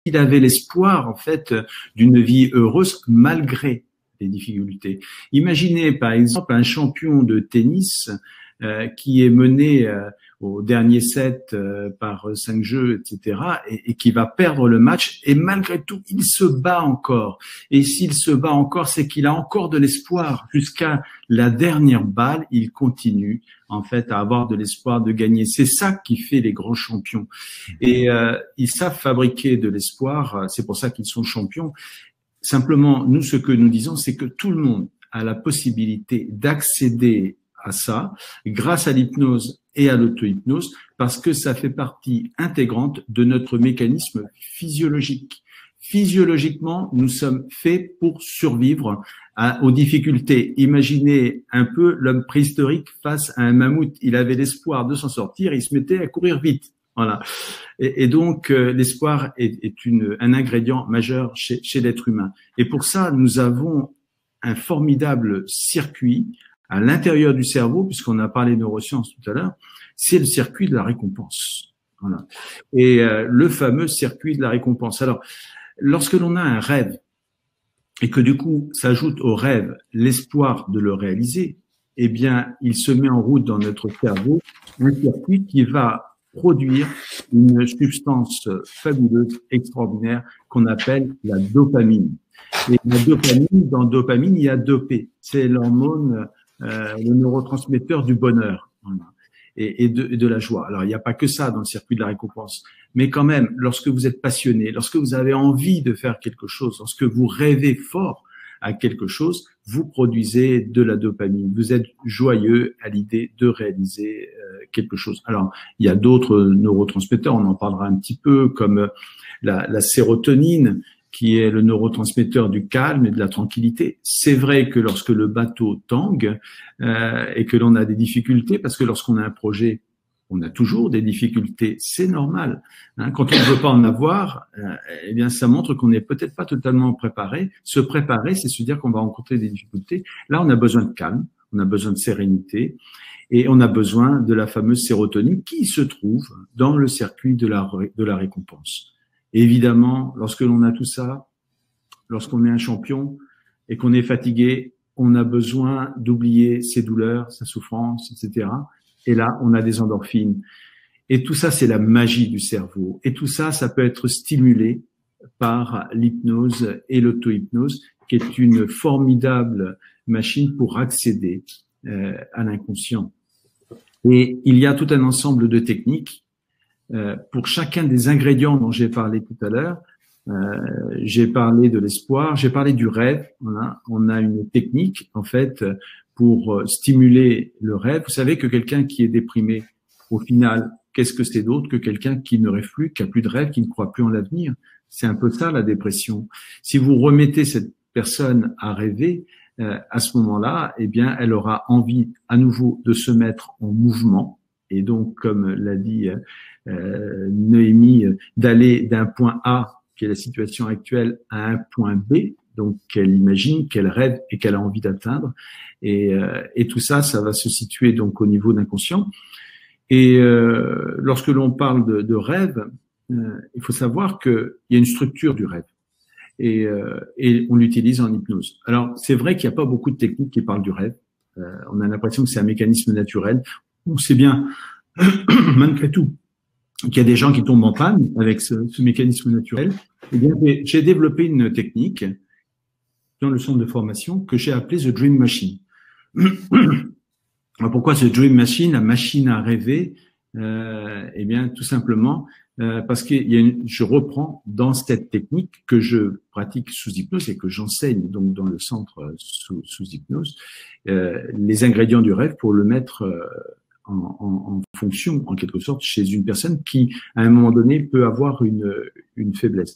qu'il avait l'espoir, en fait, d'une vie heureuse malgré les difficultés. Imaginez, par exemple, un champion de tennis qui est mené au dernier set par 5 jeux, etc., et qui va perdre le match, et malgré tout, il se bat encore. Et s'il se bat encore, c'est qu'il a encore de l'espoir. Jusqu'à la dernière balle, il continue, en fait, à avoir de l'espoir de gagner. C'est ça qui fait les grands champions. Et ils savent fabriquer de l'espoir, c'est pour ça qu'ils sont champions. Simplement, nous, ce que nous disons, c'est que tout le monde a la possibilité d'accéder à ça grâce à l'hypnose et à l'auto-hypnose, parce que ça fait partie intégrante de notre mécanisme physiologique. Physiologiquement, nous sommes faits pour survivre aux difficultés. Imaginez un peu l'homme préhistorique face à un mammouth. Il avait l'espoir de s'en sortir, il se mettait à courir vite. Voilà. Et donc, l'espoir est un ingrédient majeur chez l'être humain. Et pour ça, nous avons un formidable circuit à l'intérieur du cerveau, puisqu'on a parlé de neurosciences tout à l'heure, c'est le circuit de la récompense. Voilà. Et le fameux circuit de la récompense. Alors, lorsque l'on a un rêve, et que du coup, s'ajoute au rêve l'espoir de le réaliser, eh bien, il se met en route dans notre cerveau un circuit qui va produire une substance fabuleuse, extraordinaire, qu'on appelle la dopamine. Et la dopamine, dans dopamine, il y a dopé. C'est l'hormone, le neurotransmetteur du bonheur, voilà, et de la joie. Alors, il n'y a pas que ça dans le circuit de la récompense. Mais quand même, lorsque vous êtes passionné, lorsque vous avez envie de faire quelque chose, lorsque vous rêvez fort à quelque chose, vous produisez de la dopamine. Vous êtes joyeux à l'idée de réaliser quelque chose. Alors, il y a d'autres neurotransmetteurs, on en parlera un petit peu, comme la sérotonine, qui est le neurotransmetteur du calme et de la tranquillité. C'est vrai que lorsque le bateau tangue et que l'on a des difficultés, parce que lorsqu'on a un projet, on a toujours des difficultés, c'est normal. Hein, quand on ne veut pas en avoir, eh bien, ça montre qu'on n'est peut-être pas totalement préparé. Se préparer, c'est se dire qu'on va rencontrer des difficultés. Là, on a besoin de calme, on a besoin de sérénité, et on a besoin de la fameuse sérotonine qui se trouve dans le circuit de la récompense. Et évidemment, lorsque l'on a tout ça, lorsqu'on est un champion et qu'on est fatigué, on a besoin d'oublier ses douleurs, sa souffrance, etc. Et là, on a des endorphines. Et tout ça, c'est la magie du cerveau. Et tout ça, ça peut être stimulé par l'hypnose et l'auto-hypnose, qui est une formidable machine pour accéder à l'inconscient. Et il y a tout un ensemble de techniques pour chacun des ingrédients dont j'ai parlé tout à l'heure. J'ai parlé de l'espoir, j'ai parlé du rêve. Voilà. On a une technique, en fait, pour stimuler le rêve. Vous savez que quelqu'un qui est déprimé, au final, qu'est-ce que c'est d'autre que quelqu'un qui ne rêve plus, qui a plus de rêve, qui ne croit plus en l'avenir? C'est un peu ça, la dépression. Si vous remettez cette personne à rêver, à ce moment-là, eh bien, elle aura envie à nouveau de se mettre en mouvement. Et donc, comme l'a dit Noémie, d'aller d'un point A, qui est la situation actuelle, à un point B, donc qu'elle imagine, qu'elle rêve et qu'elle a envie d'atteindre. Et tout ça, ça va se situer donc au niveau d'inconscient. Et lorsque l'on parle de rêve, il faut savoir qu'il y a une structure du rêve. Et on l'utilise en hypnose. Alors, c'est vrai qu'il n'y a pas beaucoup de techniques qui parlent du rêve. On a l'impression que c'est un mécanisme naturel. On sait bien, malgré tout, qu'il y a des gens qui tombent en panne avec ce mécanisme naturel. Eh bien, j'ai développé une technique dans le centre de formation que j'ai appelée The Dream Machine. Alors, pourquoi The Dream Machine, la machine à rêver? Eh bien, tout simplement parce que je reprends dans cette technique que je pratique sous hypnose et que j'enseigne donc dans le centre sous hypnose, les ingrédients du rêve pour le mettre en fonction, en quelque sorte, chez une personne qui, à un moment donné, peut avoir une faiblesse.